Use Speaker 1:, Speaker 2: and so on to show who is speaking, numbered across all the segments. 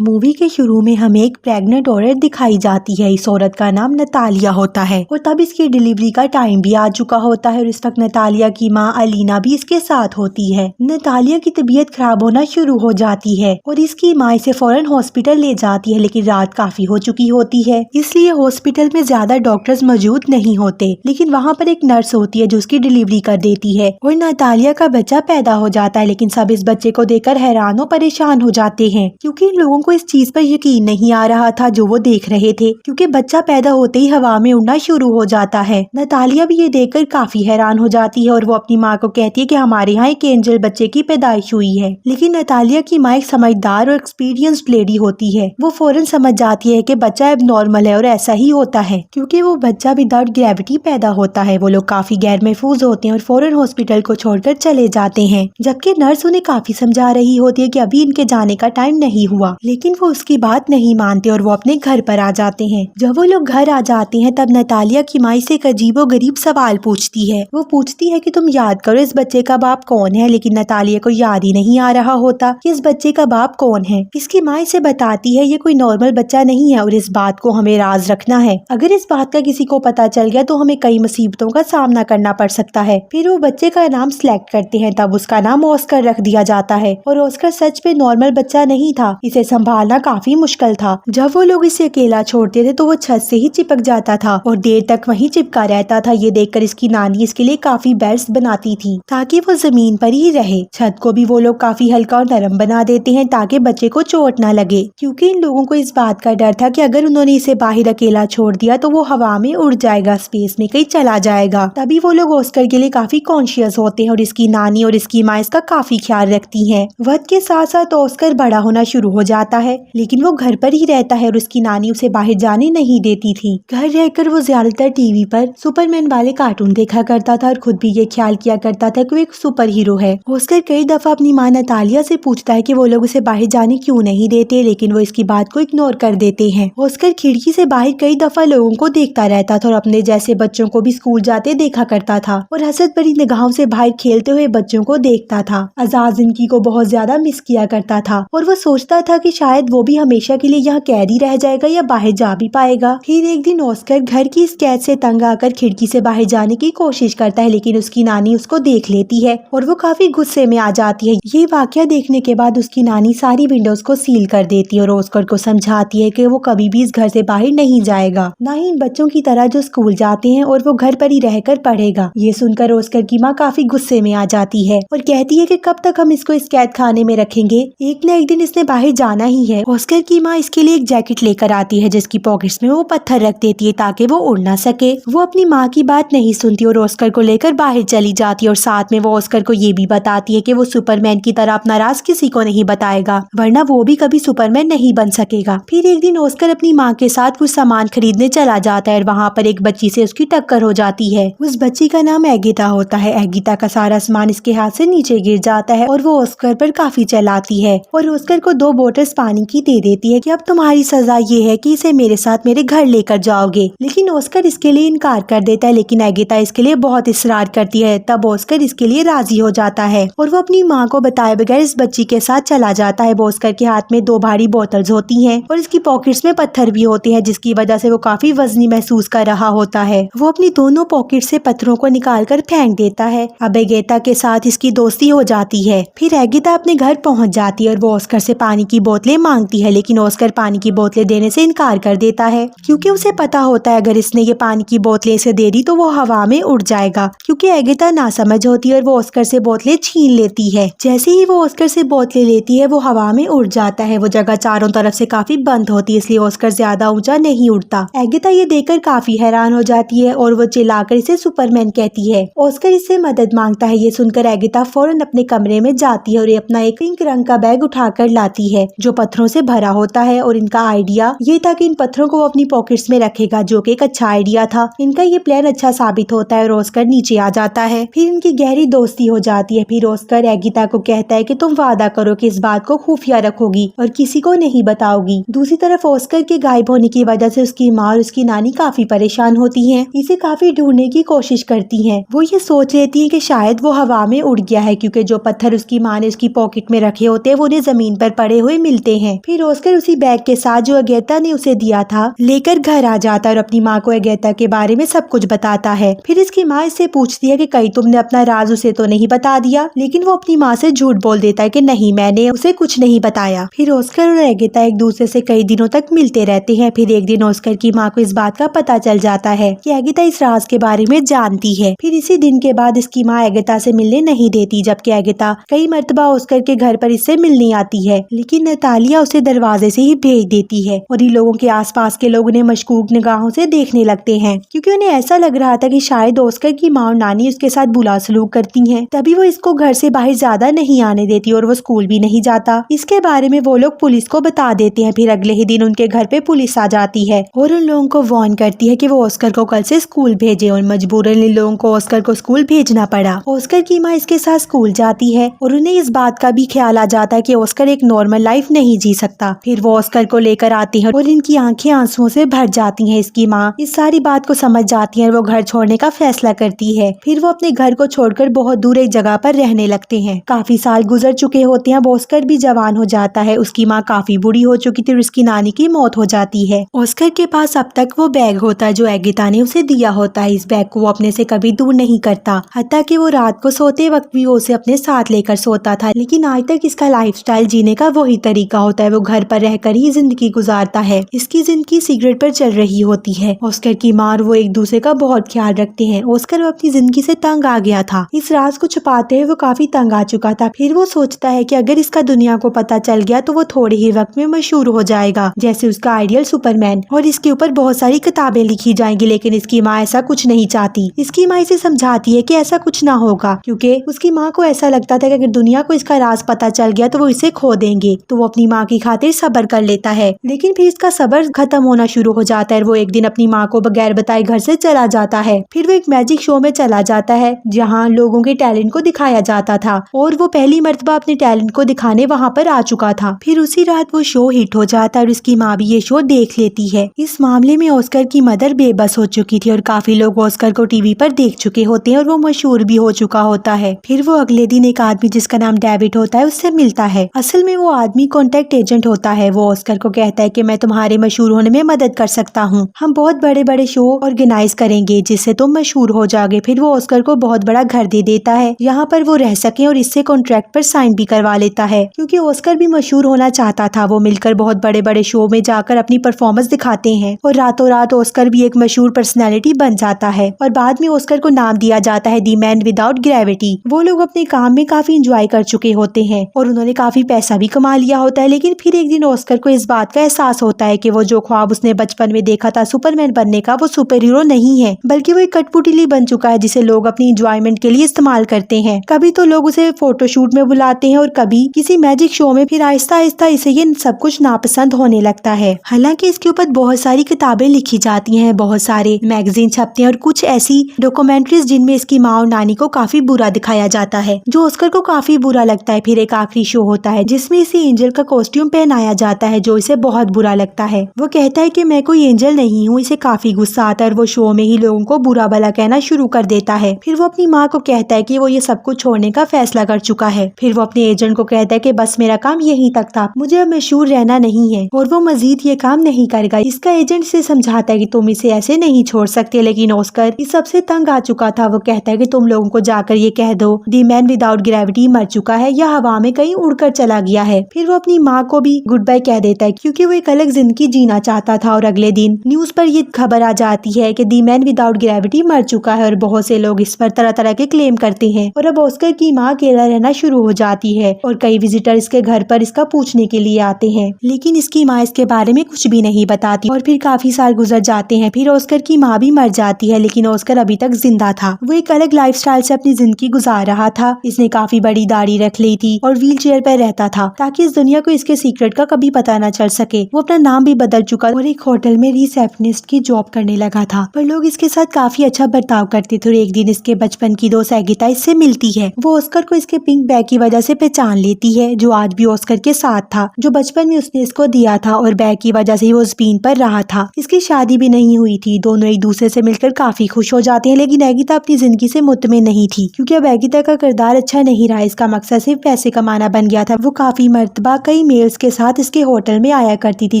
Speaker 1: Movie के शुरू में हमें एक प्रेग्नेंट औरत दिखाई जाती है। इस औरत का नाम नतालिया होता है और तब इसकी डिलीवरी का टाइम भी आ चुका होता है और इस वक्त नतालिया की माँ अलीना भी इसके साथ होती है। नतालिया की तबीयत खराब होना शुरू हो जाती है और इसकी माँ इसे फौरन हॉस्पिटल ले जाती है, लेकिन रात काफी हो चुकी होती है, इसलिए हॉस्पिटल में ज्यादा डॉक्टर्स मौजूद नहीं होते। लेकिन वहाँ पर एक नर्स होती है जो उसकी डिलीवरी कर देती है और नतालिया का बच्चा पैदा हो जाता है। लेकिन सब इस बच्चे को देखकर हैरान और परेशान हो जाते हैं, क्योंकि इन लोगों को इस चीज पर यकीन नहीं आ रहा था जो वो देख रहे थे, क्योंकि बच्चा पैदा होते ही हवा में उड़ना शुरू हो जाता है। नतालिया भी ये देखकर काफी हैरान हो जाती है और वो अपनी माँ को कहती है कि हमारे यहाँ एक एंजल बच्चे की पैदाइश हुई है। लेकिन नतालिया की माँ एक समझदार और एक्सपीरियंस्ड लेडी होती है। वो फौरन समझ जाती है कि बच्चा एबनॉर्मल है और ऐसा ही होता है क्योंकि वो बच्चा विदाउट ग्रेविटी पैदा होता है। वो लोग काफी गैर महफूज होते हैं और फौरन हॉस्पिटल को छोड़कर चले जाते हैं, जबकि नर्स उन्हें काफी समझा रही होती है कि अभी इनके जाने का टाइम नहीं हुआ। लेकिन वो उसकी बात नहीं मानते और वो अपने घर पर आ जाते हैं। जब वो लोग घर आ जाते हैं तब नतालिया की माँ से एक अजीबोगरीब सवाल पूछती है। वो पूछती है कि तुम याद करो इस बच्चे का बाप कौन है, लेकिन नतालिया को याद ही नहीं आ रहा होता कि इस बच्चे का बाप कौन है। इसकी माँ इसे बताती है ये कोई नॉर्मल बच्चा नहीं है और इस बात को हमें राज रखना है। अगर इस बात का किसी को पता चल गया तो हमें कई मुसीबतों का सामना करना पड़ सकता है। फिर वो बच्चे का नाम सिलेक्ट करते हैं, तब उसका नाम ऑस्कर रख दिया जाता है और ऑस्कर सच में नॉर्मल बच्चा नहीं था, इसे संभालना काफी मुश्किल था। जब वो लोग इसे अकेला छोड़ते थे तो वो छत से ही चिपक जाता था और देर तक वहीं चिपका रहता था। ये देखकर इसकी नानी इसके लिए काफी बेड्स बनाती थी ताकि वो जमीन पर ही रहे। छत को भी वो लोग काफी हल्का और नरम बना देते हैं ताकि बच्चे को चोट ना लगे, क्योंकि इन लोगों को इस बात का डर था कि अगर उन्होंने इसे बाहर अकेला छोड़ दिया तो वो हवा में उड़ जाएगा, स्पेस में कहीं चला जाएगा। तभी वो लोग ऑस्कर के लिए काफी कॉन्शियस होते हैं और इसकी नानी और इसकी माँ इसका काफी ख्याल रखती हैं। वक्त के साथ साथ ऑस्कर बड़ा होना शुरू हो जाता है, लेकिन वो घर पर ही रहता है और उसकी नानी उसे बाहर जाने नहीं देती थी। घर रहकर वो ज्यादातर टीवी पर सुपरमैन वाले कार्टून देखा करता था और खुद भी ये ख्याल किया करता था कि वो एक सुपर हीरो है। ऑस्कर कई दफा अपनी माँ नतालिया से पूछता है कि वो लोग उसे बाहर जाने क्यों नहीं देते, लेकिन वो इसकी बात को इग्नोर कर देते हैं। ऑस्कर खिड़की से बाहर कई दफा लोगों को देखता रहता था और अपने जैसे बच्चों को भी स्कूल जाते देखा करता था और हसद भरी निगाहों से बाहर खेलते हुए बच्चों को देखता था। आजाद जिंदगी को बहुत ज्यादा मिस किया करता था और वो सोचता था कि शायद वो भी हमेशा के लिए यहाँ कैद ही रह जाएगा या बाहर जा भी पाएगा। फिर एक दिन ऑस्कर घर की इस कैद से तंग आकर खिड़की से बाहर जाने की कोशिश करता है, लेकिन उसकी नानी उसको देख लेती है और वो काफी गुस्से में आ जाती है। ये वाकया देखने के बाद उसकी नानी सारी विंडोज को सील कर देती है और ऑस्कर को समझाती है कि वो कभी भी इस घर से बाहर नहीं जाएगा, ना ही इन बच्चों की तरह जो स्कूल जाते हैं, और वो घर पर ही रहकर पढ़ेगा। ये सुनकर ऑस्कर की माँ काफी गुस्से में आ जाती है और कहती है कि कब तक हम इसको इस कैद खाने में रखेंगे, एक न एक दिन इसने बाहर जाना ही है। ऑस्कर की माँ इसके लिए एक जैकेट लेकर आती है जिसकी पॉकेट्स में वो पत्थर रख देती है ताकि वो उड़ ना सके। वो अपनी माँ की बात नहीं सुनती और ऑस्कर को लेकर बाहर चली जाती है और साथ में वो ऑस्कर को ये भी बताती है कि वो सुपरमैन की तरह अपना राज किसी को नहीं बताएगा, वरना वो भी कभी सुपरमैन नहीं बन सकेगा। फिर एक दिन ऑस्कर अपनी माँ के साथ कुछ सामान खरीदने चला जाता है और वहाँ पर एक बच्ची से उसकी टक्कर हो जाती है। उस बच्ची का नाम एगिता होता है। एगिता का सारा सामान इसके हाथ से नीचे गिर जाता है और वो ऑस्कर पर काफी चिल्लाती है और ऑस्कर को 2 बोतल्स पानी की दे देती है कि अब तुम्हारी सजा ये है कि इसे मेरे साथ मेरे घर लेकर जाओगे। लेकिन ऑस्कर इसके लिए इनकार कर देता है, लेकिन एगिता इसके लिए बहुत इसरार करती है। तब ऑस्कर इसके लिए राजी हो जाता है और वो अपनी माँ को बताए बगैर इस बच्ची के साथ चला जाता है। ऑस्कर के हाथ में 2 भारी बोतल्स होती हैं और इसकी पॉकेट्स में पत्थर भी होते हैं, जिसकी वजह से वो काफी वजनी महसूस कर रहा होता है। वो अपनी दोनों पॉकेट से पत्थरों को निकाल कर फेंक देता है। अब एगिता के साथ इसकी दोस्ती हो जाती है। फिर एगिता अपने घर पहुंच जाती है और वो ऑस्कर से पानी की बोतलें मांगती है, लेकिन ऑस्कर पानी की बोतलें देने से इनकार कर देता है, क्योंकि उसे पता होता है अगर इसने ये पानी की बोतलें इसे दे दी तो वो हवा में उड़ जाएगा। क्योंकि एगिता नासमझ होती है और वो ऑस्कर से बोतलें छीन लेती है। जैसे ही वो ऑस्कर से बोतलें लेती है वो हवा में उड़ जाता है। वो जगह चारों तरफ से काफी बंद होती है, इसलिए ऑस्कर ज्यादा ऊंचा नहीं उड़ता। एगिता ये देखकर काफी हैरान हो जाती है और वो चिल्लाकर इसे सुपरमैन कहती है। ऑस्कर इससे मदद मांगता है। ये सुनकर एगिता फौरन अपने कमरे में जाती है और ये अपना एक पिंक रंग का बैग उठाकर लाती है जो पत्थरों से भरा होता है और इनका आइडिया ये था कि इन पत्थरों को वो अपनी पॉकेट्स में रखेगा, जो कि एक अच्छा आइडिया था। इनका ये प्लान अच्छा साबित होता है और ऑस्कर नीचे आ जाता है। फिर इनकी गहरी दोस्ती हो जाती है। फिर ऑस्कर एगिता को कहता है कि तुम वादा करो कि इस बात को खुफिया रखोगी और किसी को नहीं बताओगी। दूसरी तरफ ऑस्कर के गायब होने की वजह से उसकी माँ और उसकी नानी काफी परेशान होती हैं। इसे काफी ढूंढने की कोशिश करती हैं। वो ये सोच लेती है कि शायद वो हवा में उड़ गया है, क्योंकि जो पत्थर उसकी माँ ने उसकी पॉकेट में रखे होते हैं वो उन्हें जमीन पर पड़े हुए मिलते मिलते हैं। फिर ऑस्कर उसी बैग के साथ जो अगेता ने उसे दिया था लेकर घर आ जाता है और अपनी माँ को अगेता के बारे में सब कुछ बताता है। फिर इसकी माँ इससे पूछती है कि कहीं तुमने अपना राज उसे तो नहीं बता दिया, लेकिन वो अपनी माँ से झूठ बोल देता है कि नहीं, मैंने उसे कुछ नहीं बताया। फिर ऑस्कर और अगेता एक दूसरे से कई दिनों तक मिलते रहते हैं। फिर एक दिन ऑस्कर की माँ को इस बात का पता चल जाता है कि अगेता इस राज के बारे में जानती है। फिर इसी दिन के बाद इसकी माँ अगेता से मिलने नहीं देती, जबकि अगेता कई मर्तबा ऑस्कर के घर पर इससे मिलने आती है, लेकिन नतालिया उसे दरवाजे से ही भेज देती है और इन लोगों के आसपास के लोग उन्हें मशकूक निगाहों से देखने लगते हैं, क्योंकि उन्हें ऐसा लग रहा था कि शायद ऑस्कर की माँ और नानी उसके साथ बुरा सलूक करती हैं। तभी वो इसको घर से बाहर ज्यादा नहीं आने देती और वो स्कूल भी नहीं जाता। इसके बारे में वो लोग पुलिस को बता देते हैं। फिर अगले ही दिन उनके घर पे पुलिस आ जाती है और उन लोगों को वार्न करती है कि वो ऑस्कर को कल से स्कूल भेजे, और मजबूरन इन लोगों को ऑस्कर को स्कूल भेजना पड़ा। ऑस्कर की माँ इसके साथ स्कूल जाती है और उन्हें इस बात का भी ख्याल आ जाता है कि ऑस्कर एक नॉर्मल लाइफ नहीं जी सकता। फिर वो ऑस्कर को लेकर आती है और इनकी आंखें आंसुओं से भर जाती हैं। इसकी माँ इस सारी बात को समझ जाती है और वो घर छोड़ने का फैसला करती है। फिर वो अपने घर को छोड़कर बहुत दूर एक जगह पर रहने लगते हैं। काफी साल गुजर चुके होते हैं। ऑस्कर भी जवान हो जाता है। उसकी माँ काफी बूढ़ी हो चुकी थी और उसकी नानी की मौत हो जाती है। ऑस्कर के पास अब तक वो बैग होता है जो अगेता ने उसे दिया होता है। इस बैग को वो अपने से कभी दूर नहीं करता, हत्ता कि वो रात को सोते वक्त भी वो उसे अपने साथ लेकर सोता था। लेकिन आज तक इसका लाइफस्टाइल जीने का वही तरीका होता है, वो घर पर रहकर ही जिंदगी गुजारता है। इसकी जिंदगी सिगरेट पर चल रही होती है। ऑस्कर की माँ और वो एक दूसरे का बहुत ख्याल रखते हैं। ऑस्कर अपनी जिंदगी से तंग आ गया था। इस राज को छुपाते हुए वो काफी तंग आ चुका था। फिर वो सोचता है कि अगर इसका दुनिया को पता चल गया तो वो थोड़े ही वक्त में मशहूर हो जाएगा, जैसे उसका आइडियल सुपरमैन, और इसके ऊपर बहुत सारी किताबें लिखी जाएंगी। लेकिन इसकी माँ ऐसा कुछ नहीं चाहती। इसकी माँ इसे समझाती है कि ऐसा कुछ ना होगा, क्योंकि उसकी माँ को ऐसा लगता था कि अगर दुनिया को इसका राज पता चल गया तो वो इसे खो देंगे। तो वो अपनी माँ की खातिर सब्र कर लेता है, लेकिन फिर इसका सब्र खत्म होना शुरू हो जाता है। वो एक दिन अपनी माँ को बगैर बताए घर से चला जाता है। फिर वो एक मैजिक शो में चला जाता है जहाँ लोगों के टैलेंट को दिखाया जाता था, और वो पहली मर्तबा अपने टैलेंट को दिखाने वहाँ पर आ चुका था। फिर उसी रात वो शो हिट हो जाता है और उसकी माँ भी ये शो देख लेती है। इस मामले में ऑस्कर की मदर बेबस हो चुकी थी और काफी लोग ऑस्कर को टीवी पर देख चुके होते हैं और वो मशहूर भी हो चुका होता है। फिर वो अगले दिन एक आदमी जिसका नाम डेविड होता है उससे मिलता है। असल में वो आदमी कॉन्टेक्ट एजेंट होता है। वो ऑस्कर को कहता है कि मैं तुम्हारे मशहूर होने में मदद कर सकता हूँ, हम बहुत बड़े बड़े शो ऑर्गेनाइज करेंगे जिससे तुम मशहूर हो जाओगे। फिर वो ऑस्कर को बहुत बड़ा घर दे देता है यहाँ पर वो रह सके, और इससे कॉन्ट्रैक्ट पर साइन भी करवा लेता है, क्योंकि ऑस्कर भी मशहूर होना चाहता था। वो मिलकर बहुत बड़े बड़े शो में जाकर अपनी परफॉर्मेंस दिखाते हैं और रातों रात ऑस्कर भी एक मशहूर पर्सनैलिटी बन जाता है। और बाद में ऑस्कर को नाम दिया जाता है द मैन विदाउट ग्रेविटी। वो लोग अपने काम में काफी एंजॉय कर चुके होते हैं और उन्होंने काफी पैसा भी कमा लिया होता है। लेकिन फिर एक दिन ऑस्कर को इस बात का एहसास होता है कि वो जो ख्वाब उसने बचपन में देखा था सुपरमैन बनने का, वो सुपर हीरो नहीं है, बल्कि वो एक कठपुतली बन चुका है जिसे लोग अपनी एंजॉयमेंट के लिए इस्तेमाल करते हैं। कभी तो लोग उसे फोटोशूट में बुलाते हैं और कभी किसी मैजिक शो में। फिर आहिस्ता आहिस्ता इसे ये सब कुछ नापसंद होने लगता है। हालांकि इसके ऊपर बहुत सारी किताबें लिखी जाती हैं, बहुत सारे मैगजीन छपते हैं और कुछ ऐसी डॉक्यूमेंट्रीज जिनमें इसकी माँ और नानी को काफी बुरा दिखाया जाता है, जो ऑस्कर को काफी बुरा लगता है। फिर एक आखिरी शो होता है जिसमें इसे एंजल का कॉस्ट्यूम पहनाया जाता है, जो इसे बहुत बुरा लगता है। वो कहता है कि मैं कोई एंजल नहीं हूँ। इसे काफी गुस्सा आता है और वो शो में ही लोगों को बुरा भला कहना शुरू कर देता है। फिर वो अपनी माँ को कहता है कि वो ये सब कुछ छोड़ने का फैसला कर चुका है। फिर वो अपने एजेंट को कहता है कि बस मेरा काम यहीं तक था, मुझे अब मशहूर रहना नहीं है और वो मजीद ये काम नहीं करेगा। इसका एजेंट से समझाता है कि तुम इसे ऐसे नहीं छोड़ सकते, लेकिन ऑस्कर इस सबसे तंग आ चुका था। वो कहता है कि तुम लोगों को जाकर ये कह दो द मैन विदाउट ग्रेविटी मर चुका है या हवा में कहीं उड़कर चला गया है। फिर वो अपनी माँ को भी गुड बाय कह देता है, क्योंकि वो एक अलग जिंदगी जीना चाहता था। और अगले दिन न्यूज पर ये खबर आ जाती है कि द मैन विदाउट ग्रेविटी मर चुका है और बहुत से लोग इस पर तरह तरह के क्लेम करते हैं। और अब ऑस्कर की माँ अकेला रहना शुरू हो जाती है और कई विजिटर इसके घर पर इसका पूछने के लिए आते हैं, लेकिन इसकी माँ इसके बारे में कुछ भी नहीं बताती। और फिर काफी साल गुजर जाते हैं। फिर ऑस्कर की माँ भी मर जाती है, लेकिन ऑस्कर अभी तक जिंदा था। वो एक अलग लाइफस्टाइल से अपनी जिंदगी गुजार रहा था। इसने काफी बड़ी दाढ़ी रख ली थी और व्हील चेयर पर रहता था ताकि इस दुनिया को इसके सीक्रेट का कभी पता न चल सके। वो अपना नाम भी बदल चुका और एक होटल में रिसेप्शनिस्ट की जॉब करने लगा था, पर लोग इसके साथ काफी अच्छा बर्ताव करते थे। और एक दिन इसके बचपन की दोस्त अगेता इससे मिलती है। वो ऑस्कर को इसके पिंक बैग की वजह से पहचान लेती है, जो आज भी ऑस्कर के साथ था, जो बचपन में उसने इसको दिया था, और बैग की वजह से वो स्पेन पर रहा था। इसकी शादी भी नहीं हुई थी। दोनों एक दूसरे से मिलकर काफी खुश हो जाते हैं, लेकिन अगेता अपनी जिंदगी से मुतमिन नहीं थी, क्योंकि अब अगेता का किरदार अच्छा नहीं रहा। इसका मकसद सिर्फ पैसे कमाना बन गया था। वो काफी मर्तबा कई मेल्स के साथ इसके होटल में आया करती थी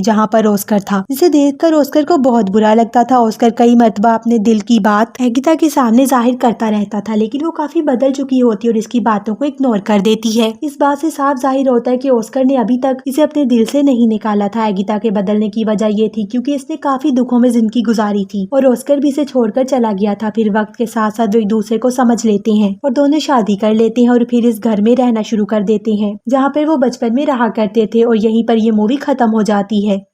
Speaker 1: जहाँ पर ऑस्कर था, जिसे देखकर ऑस्कर को बहुत बुरा लगता था। ऑस्कर कई मर्तबा अपने दिल की बात एगिता के सामने जाहिर करता रहता था, लेकिन वो काफी बदल चुकी होती और इसकी बातों को इग्नोर कर देती है। इस बात से साफ जाहिर होता है कि ऑस्कर ने अभी तक इसे अपने दिल से नहीं निकाला था। एगिता के बदलने की वजह ये थी क्योंकि इसने काफी दुखों में जिंदगी गुजारी थी और ऑस्कर भी इसे छोड़कर चला गया था। फिर वक्त के साथ साथ वो एक दूसरे को समझ लेते हैं और दोनों शादी कर लेते हैं और फिर इस घर में रहना शुरू कर देते हैं जहाँ पर वो बचपन में रहा करते थे, और यहीं पर ये मूवी खत्म हो जाती है।